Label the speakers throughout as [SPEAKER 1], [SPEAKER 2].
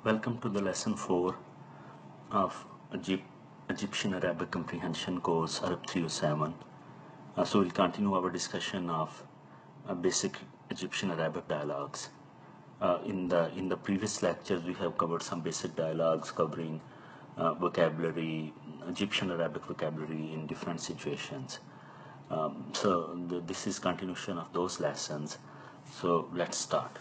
[SPEAKER 1] Welcome to the lesson 4 of Egyptian Arabic Comprehension course Arab 307. So we'll continue our discussion of basic Egyptian Arabic dialogues. In the previous lectures we have covered some basic dialogues covering vocabulary, Egyptian Arabic vocabulary in different situations. This is continuation of those lessons. So let's start.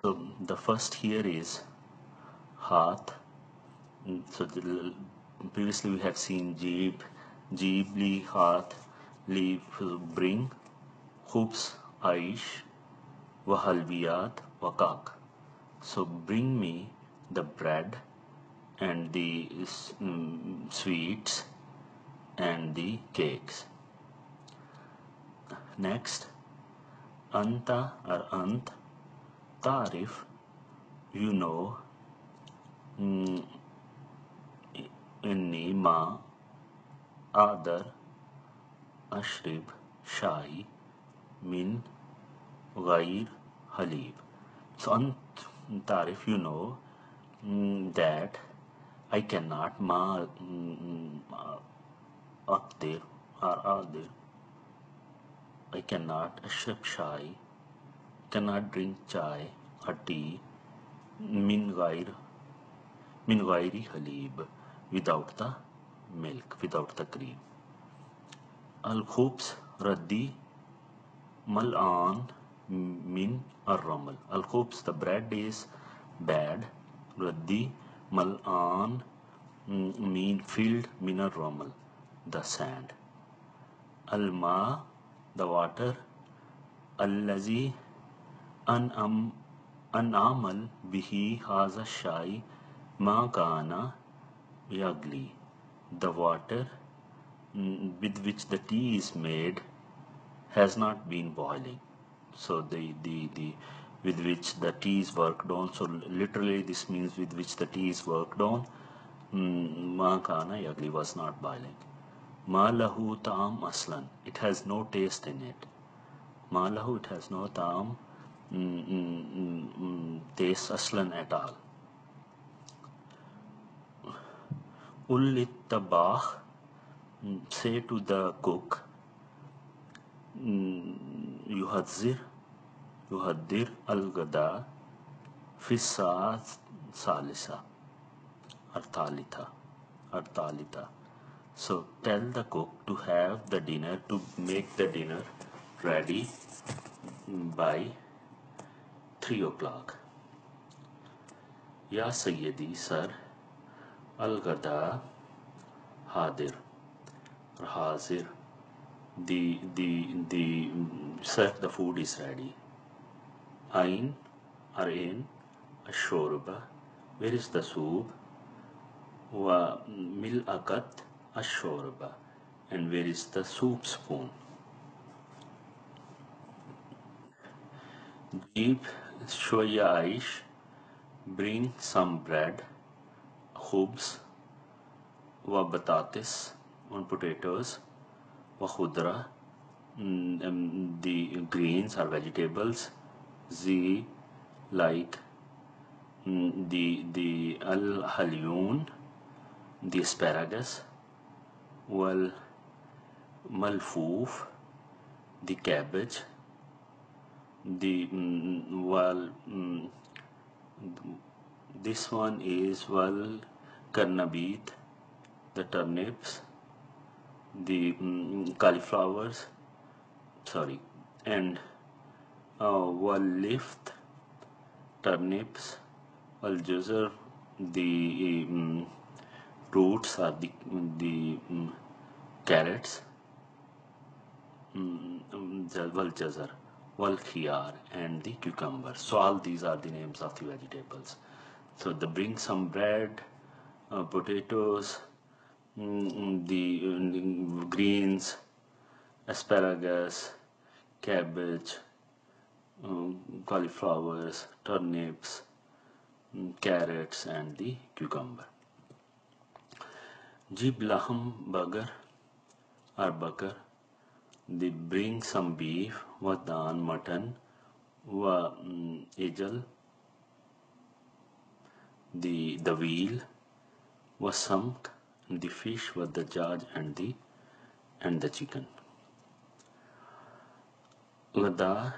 [SPEAKER 1] So the first here is Hath. So previously we have seen Jeeb, li, Hath, li, bring, Khubs, Aish, Wahalviyat, Wakak. So bring me the bread and the sweets and the cakes. Next, Anta or Ant, Tarif, you know, Inni ma Adar Ashrib Shai min Ghair Halib. So Ant Tarif, you know that I cannot ma Aqdir or Adir, I cannot Ashrib Shai, cannot drink chai or tea min ghairi halib, without the milk, without the cream. Al khubs raddi mal'an min ar-ramal. Al khubs, the bread is bad. Raddi mal'an mean filled, min ar-ramal, the sand. Al ma, the water. Allazi an'amal bihi haza shai ma kana yagli. The water with which the tea is made has not been boiling. So the with which the tea is worked on. So literally this means with which the tea is worked on. Ma kana yagli, was not boiling. Ma lahu ta'am aslan, it has no taste in it. Ma lahu, it has no ta'am, taste aslan at all. Ullit tabakh, say to the cook, yuhaddir al-gada fi sa'at salisa or talitha. So tell the cook to have the dinner, to make the dinner ready by 3 o'clock. Ya Sayyidi, sir, al-gada hadir or hazir, the sir, the food is ready. Ain or in ashorba, where is the soup? Wa mil'akat ashorba, and where is the soup spoon? Jeeb shwaya Aish, bring some bread. Khubs wa batatis, on potatoes. Wa khudra, the greens or vegetables. Z, like the al halyun, the asparagus. Wal malfoof, the cabbage. The this one is wal karnabit, the turnips. The cauliflowers, sorry, and wal lift, turnips. Wal jazar, the roots or the carrots. Wal jazar, wal khiyar, and the cucumber. So all these are the names of the vegetables. So they bring some bread, potatoes, the greens, asparagus, cabbage, cauliflowers, turnips, carrots, and the cucumber. Jeeb laham burger or bakar, they bring some beef, wadan, mutton, Ejal, the wheel, was sunk, the fish was the judge, and the chicken. غدا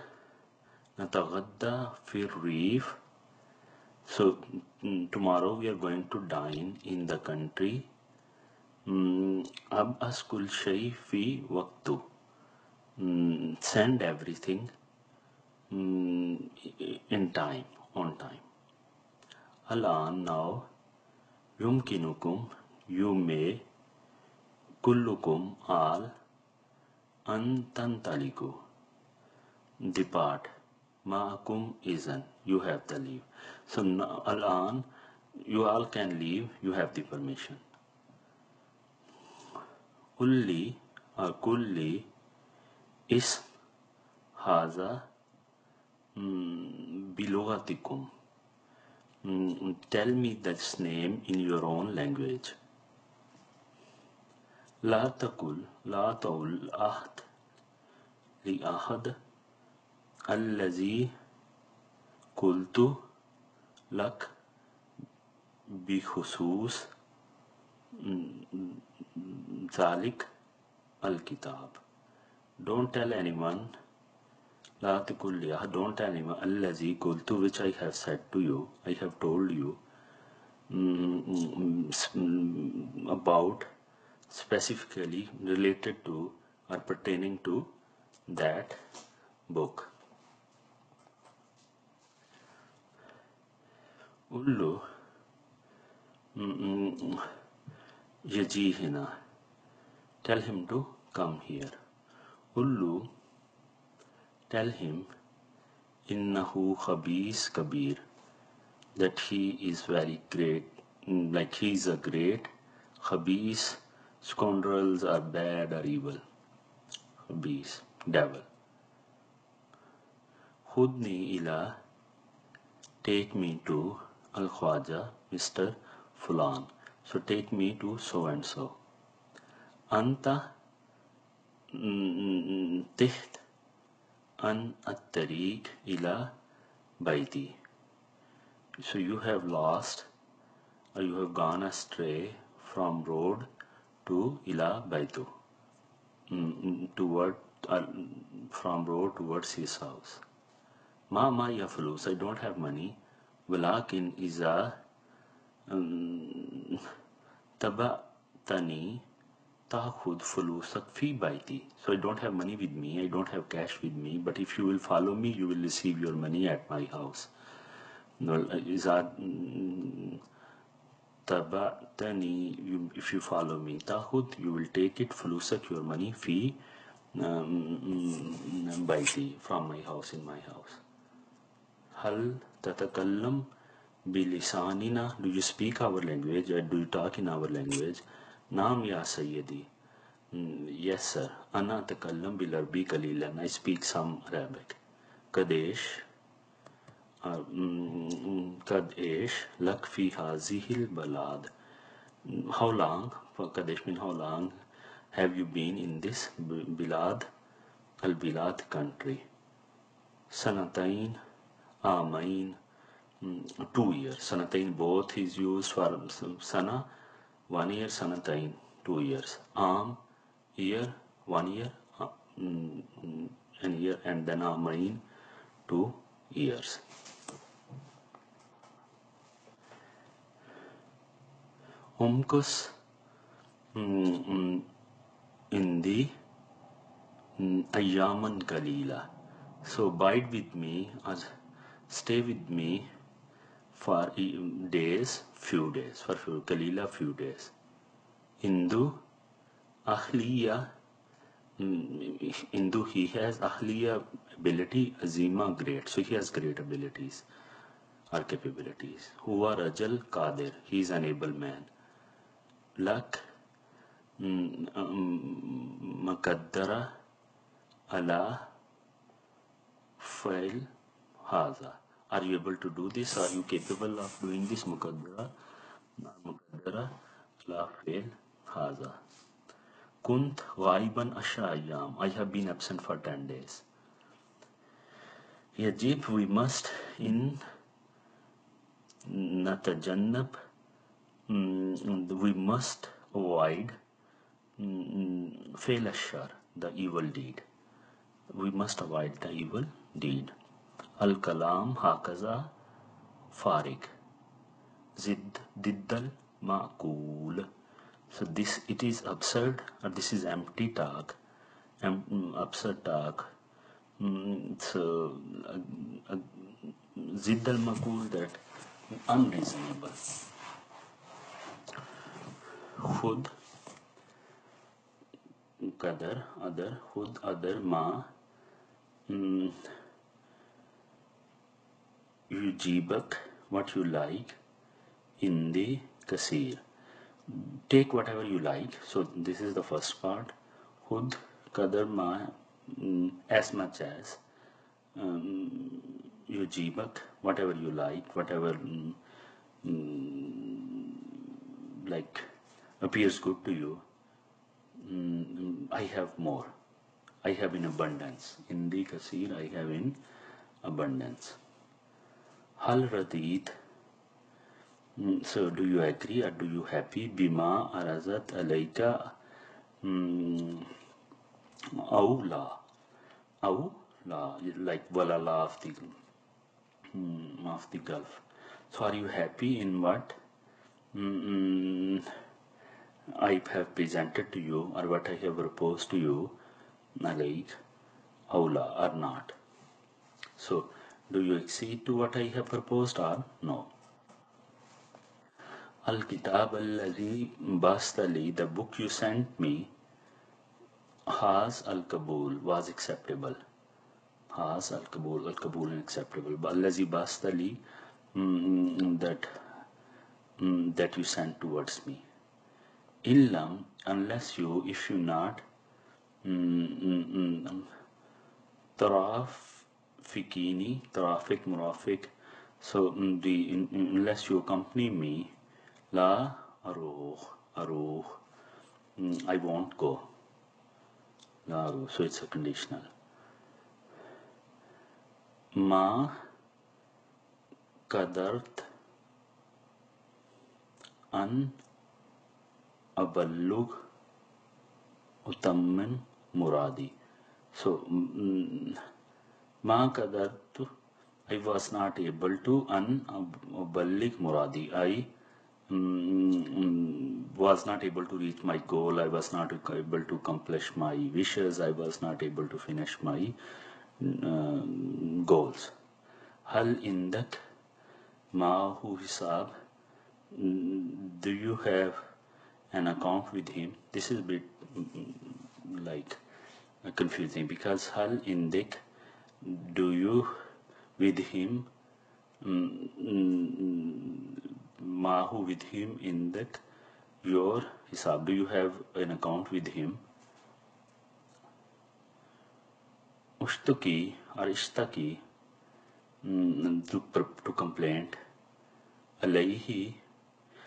[SPEAKER 1] نتغدى في الريف. So tomorrow we are going to dine in the country. أبأس كل شيء في وقته. Send everything in time, on time. الآن, now. يمكنكم, you may. كلكم, all. أن تنطلقوا, depart. معكم إذن, you have the leave. So now, الآن, you all can leave, you have the permission. قل لي قل لي اسم هذا بلغتكم. Tell me this name in your own language. لا تقل أحد لأحد الذي قلت لك بخصوص ذلك الكتاب. Don't tell anyone. لا تقل لأحد, don't tell anyone. الذي قلت, which I have said to you, I have told you about, specifically related to or pertaining to that book. Ullu yaji hina, tell him to come here. Ullu, tell him innahu khabis kabir, that he is very great, like he is a great. Khabis, scoundrels are bad or evil. Khabis, devil. Khudni ila, take me to Al Khwaja, Mr. Fulan. So take me to so and so. Anta tiht an at-tariq ila baiti. So you have lost, or you have gone astray from road to ila baitu, toward from road towards his house. Ma yaflus, I don't have money. Walakin iza tabatani ta'khud fulusak fi baiti. So I don't have money with me, I don't have cash with me, but if you will follow me, you will receive your money at my house. Iza tabatani, if you follow me, ta'khud, you will take it, fulusak, your money, fi baiti, from my house, in my house. Hal tatakallam bilisanina, do you speak our language, or do you talk in our language? Naam ya Sayyidi, yes sir. Ana takallam bil Arabi qalilan, I speak some Arabic. Kadesh, Kadesh lak fi hazihil balad, how long, for Kadesh mean how long have you been in this bilad, al bilad, country. Sanatain, Amain, 2 years. Sanatain, both is used for sana, 1 year, sanatain, 2 years. Year, 1 year, an year, and then Amain, 2 years. Umkus in the Ayaman Galila. So bide with me, or stay with me for days, few days, for few, Galila, few days. Hindu, Ahliya, Hindu, he has Ahliya ability, Azima, great. So he has great abilities or capabilities. Huwa Rajal Qadir, he is an able man. Lak Makaddara ala Fail Haza. Are you able to do this? Are you capable of doing this? Mukaddara la fail haza. Kunt ghaiban ashra ayyam, I have been absent for 10 days. يجب we must in نتجنب we must avoid فعل الشر the evil deed. We must avoid the evil deed. الكلام هكذا فارغ ضد المعقول. So this it is absurd, or this is empty talk, absurd talk. So ضد المعقول, that unreasonable. खुद कदर other, खुद other ma yujibak, what you like, in the kasir, take whatever you like. So this is the first part. Khud qadar ma, as much as, yujibak, whatever you like, whatever like appears good to you. I have more, I have in abundance. In the kasir, I have in abundance. Hal radit, so do you agree or do you happy? Bima arazat alayka aw la, like walala of the Gulf. So are you happy in what I have presented to you, or what I have proposed to you, like aula or not? So do you accede to what I have proposed or no? Al-Kitab al-Ladhi Bastali, the book you sent me, has al-Kabul, was acceptable. Has al-Kabul, al-Kabul acceptable. Al-Ladhi Bastali, that you sent towards me. Illam, unless you, if you not, Tarafikini, Tarafik, Murafik, so unless you accompany me, La Aruh, I won't go. La Aruh, so it's a conditional. Ma Kadart An Aballug Utamman Muradi. So Ma Kadartu, I was not able to Balligh Muradi. I was not able to reach my goal. I was not able to accomplish my wishes. I was not able to finish my goals. Hal indak Mahu Hisab, do you have an account with him? This is a bit like confusing, because Hal indik, do you with him, Mahu with him, indak your Hisab, do you have an account with him? Ushtuki or Ishtaki, to complaint. Alayhi,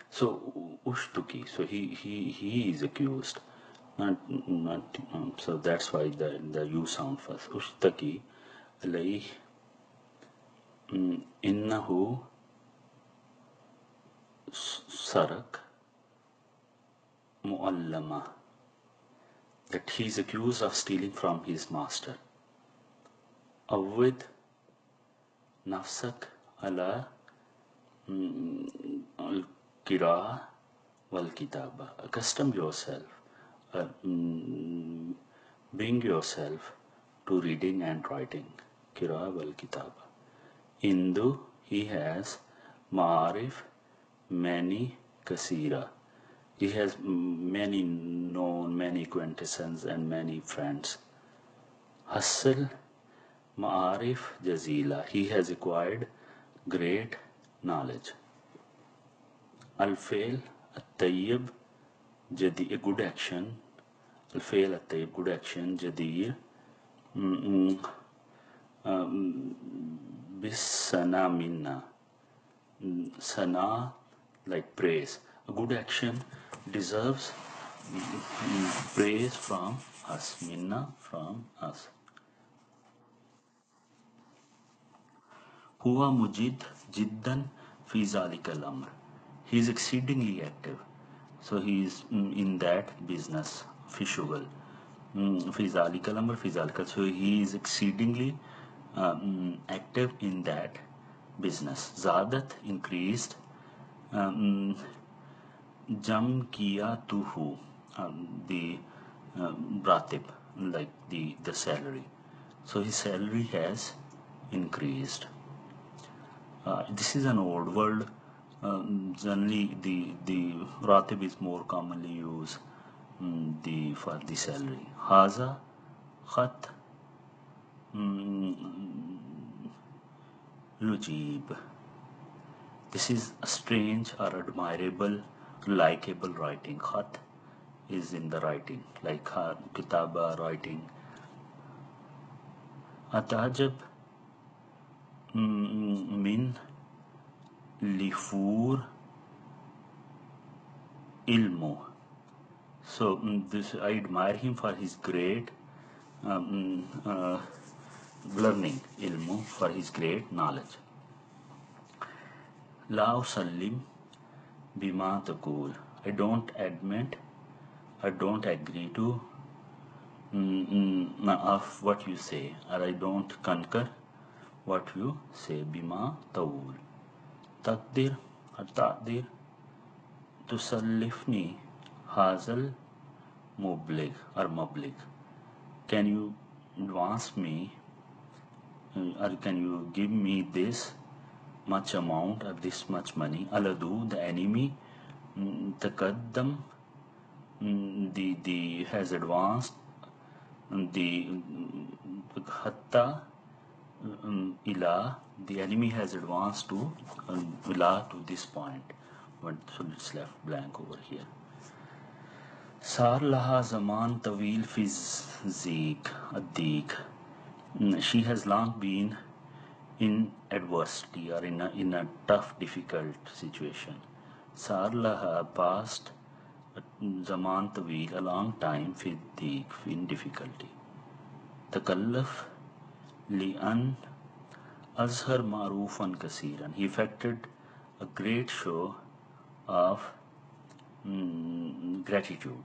[SPEAKER 1] so Ushtuki, so he is accused, not so that's why the U sound first. Ushtaki alayhi innahu sarak muallama, that he is accused of stealing from his master. Awid nafsak ala al-qira wal-kitaba, accustom yourself, bring yourself to reading and writing. Qira wal-kitaba. Indu, he has ma'arif, many kasira, he has many known, many acquaintances and many friends. Hassal ma'arif jazila, he has acquired great knowledge. Al-fail at-tayyib, a good action. Al-fail at-tayyib, good action. Jadir bis-sana minna, sana like praise. A good action deserves praise from us. Minna, from us. हुआ मुजिद जिद्दन फी ज़ालिकल अम्र. He is exceedingly active. So he is in that business fi shughal. Fi ज़ालिकल अम्र fi ज़ालिकल. So he is exceedingly active in that business. ज़ादत increased. um, Jam kiya tuhu, the ratib, like the salary. So his salary has increased. This is an old word. Generally, the ratib is more commonly used the for the salary. Haza khat lujib. This is a strange or admirable, likable writing. Khat is in the writing, like kitaba writing. Atajab min lifur ilmo. So this I admire him for his great learning, ilmu, for his great knowledge. La usallim bima taqul. I don't admit, I don't agree to of what you say, or I don't concur what you say. Bima taqul. Taqdir or taqdir. Tusallifni hazal mublig or mublig. Can you advance me or can you give me this much amount or this much money? Aladu, the enemy, taqaddam, the has advanced, the hatta ila, the enemy has advanced to ila, to this point. So it's left blank over here. Sar laha zaman tawil fi zik addik. She has long been in adversity or in a tough, difficult situation. Sar laha, past zaman tawil, a long time, fi dik, in difficulty. Takallaf li an azhar marufan kasiran. He effected a great show of gratitude.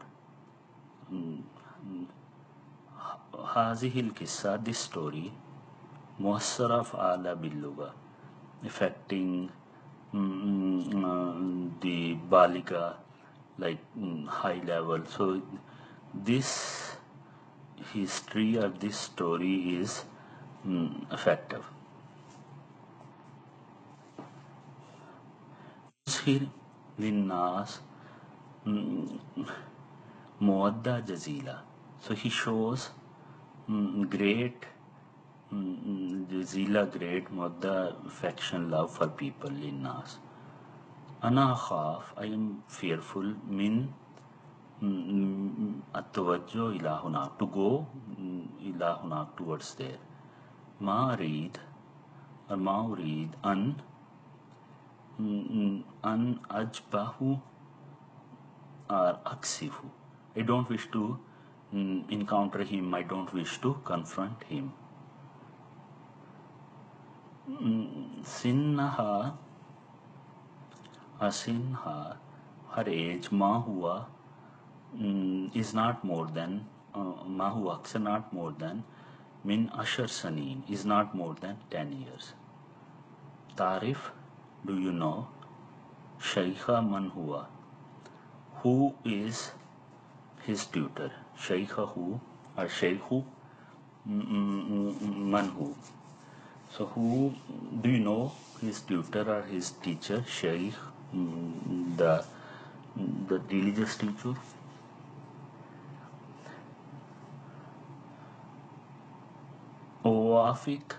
[SPEAKER 1] Hazihil kissa, this story, muassara fa'ala billuga, affecting the balika, like high level. So this history or this story is effective. Here linnas muadda jazila. So he shows great jazila, great muadda, affection, love for people. Linnas. Ana khaf, I am fearful, min atwajjo ila hunak, to go ila hunak, towards there. Ma read or ma read an ajbahu or aksifu. I don't wish to encounter him, I don't wish to confront him. Sinnaha, asinha, her age, ma hua, is not more than, ma hua aksar, not more than, min ashar saneen, is not more than 10 years. Tarif, do you know? Shaykha man hua, who is his tutor? Shaykha who, or shaykhu man who. So who, do you know his tutor or his teacher? Shaykh, the religious teacher. Wafik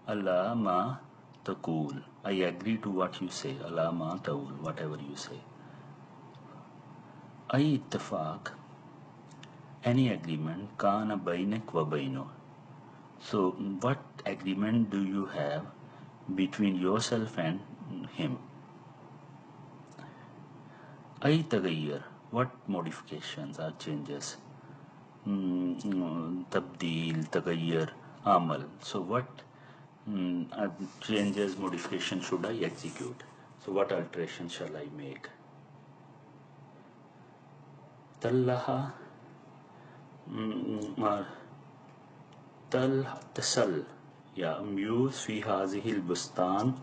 [SPEAKER 1] ala ma taqul. I agree to what you say. Ala ma taqul, whatever you say. Ay ittifaq, any agreement, kana bainak wa baino. So what agreement do you have between yourself and him? Ay tagayyar, what modifications or changes? Tabdeel, tagayyar, amal. So what changes, modification should I execute? So what alteration shall I make? Tallaha or tasal. Yeah, amuse fi hazihil bustan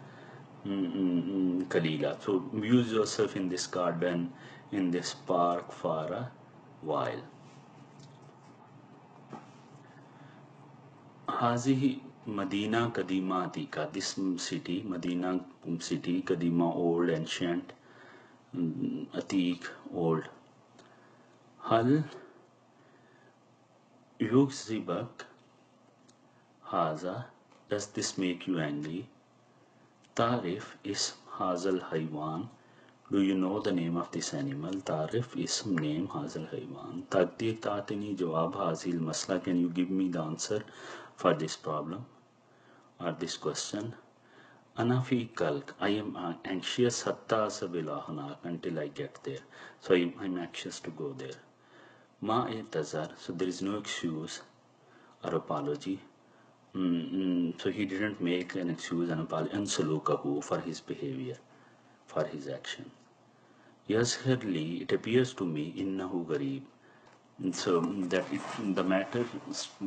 [SPEAKER 1] kalila. So amuse yourself in this garden, in this park for a while. Hazihi Medina Kadima Atika. This city, Medina city, Kadima, old, ancient, Atik, old. Hal Yugzibak Haza. Does this make you angry? Tarif is Hazal Haywan. Do you know the name of this animal? Tarif is name Hazal Haywan. Taqdir Tatini Jawab Hazil Masla. Can you give me the answer for this problem or this question? Anafi Kalk. I am anxious Hatta Sabilahana until I get there. So I'm anxious to go there. Ma Tazar. So there is no excuse or apology. So he didn't make an excuse and apology Ansalukahu for his behavior, for his action. Yazharli, it appears to me, innahu garib. So that the matter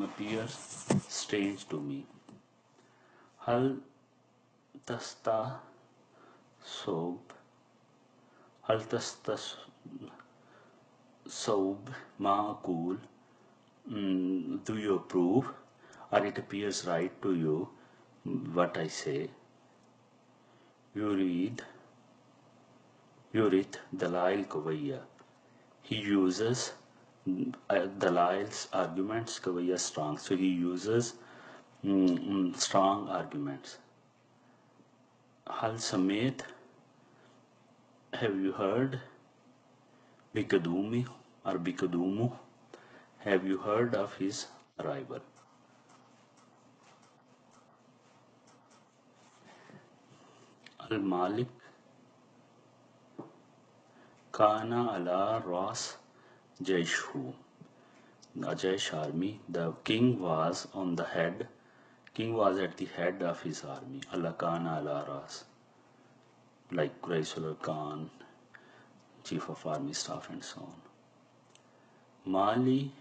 [SPEAKER 1] appears strange to me. Hal tasta sob, hal tasta sob ma'akul. Do you approve, or it appears right to you what I say? Yurid Dalail Kawaiya. He uses Dalail's arguments, Kawaiya strong. So he uses strong arguments. Hal Samet, have you heard? Bikadumi or Bikadumu, have you heard of his arrival? Al Malik Kana ala Ras Jaishu. The Jaish army, the king was on the head, king was at the head of his army. Allah Kana ala Ras, like Quraysh Khan, chief of army staff, and so on. Mali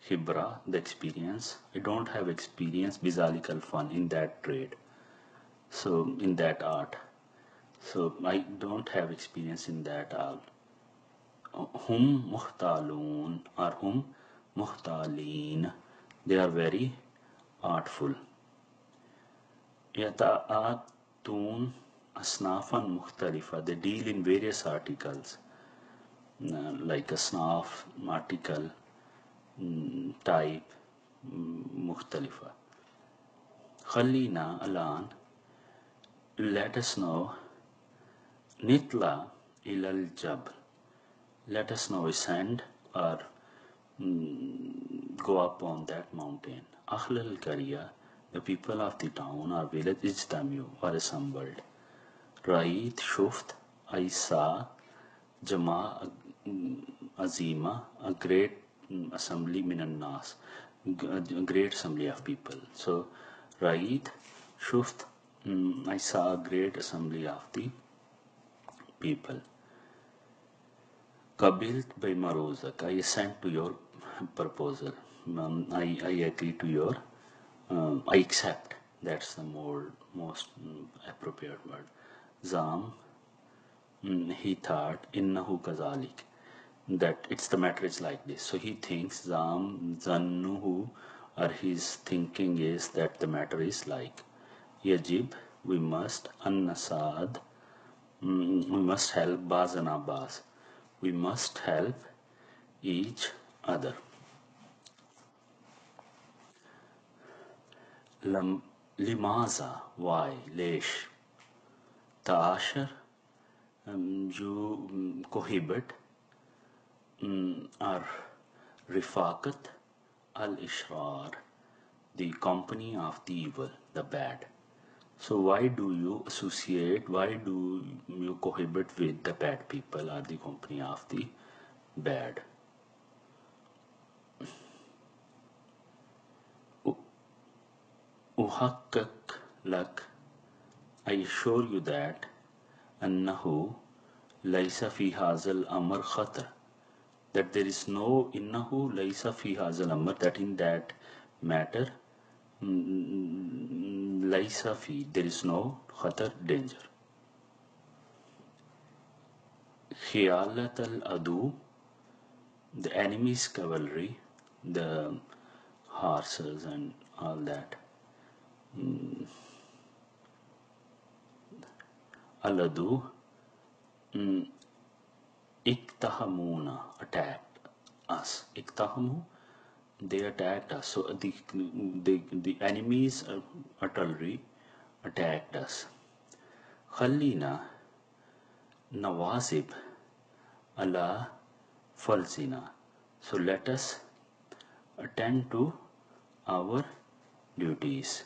[SPEAKER 1] Hibra, the experience. I don't have experience, Bizalikal fun in that trade. So in that art. So I don't have experience in that all. Hum muhtalun or hum muhtalin. They are very artful. Yata'atun asnafan mukhtalifa. They deal in various articles, like a snaf, article, type, mukhtalifa. Khalina alan. Let us know. Nitla ilal jabal. Let us now ascend or go up on that mountain. Akhlal Kariya, the people of the town or village, Ijtamiu, were assembled. Ra'it Shuft, I saw Jama Azima, a great assembly minan nas, a great assembly of people. So Ra'it Shuft, I saw a great assembly of the people. Kabilt by Marozak, I assent to your proposal. I agree to your, I accept. That's the most appropriate word. Zam, he thought, innahu kazalik, that it's the matter is like this. So he thinks, Zam, zannuhu, or his thinking is that the matter is like. Yajib, we must, an-nasad, we must help Bazana Baz. We must help each other. Limaza, why? Lesh. Ta'ashar, you cohibit, or Rifakat al-Ishrar, the company of the evil, the bad. So why do you associate, why do you cohabit with the bad people or the company of the bad? Uhakkak Like, I assure you that أنه ليس في هذا الأمر خطر, that there is no إنه ليس في هذا الأمر, that in that matter ليس في, there is no خطر, danger. خيالة العدو, the enemy's cavalry, the horses and all that. Al-adu iktahamuna, attacked us. Iktahamu, they attacked us. So the enemy's artillery attacked us. Khalina nawazib ala falsina. So let us attend to our duties.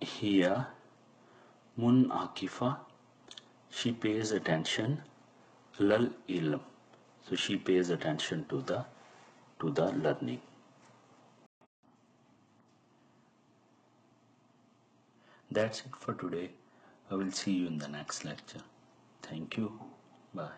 [SPEAKER 1] Here mun akifa, she pays attention, lal ilm, so she pays attention to the learning. That's it for today. I will see you in the next lecture. Thank you. Bye.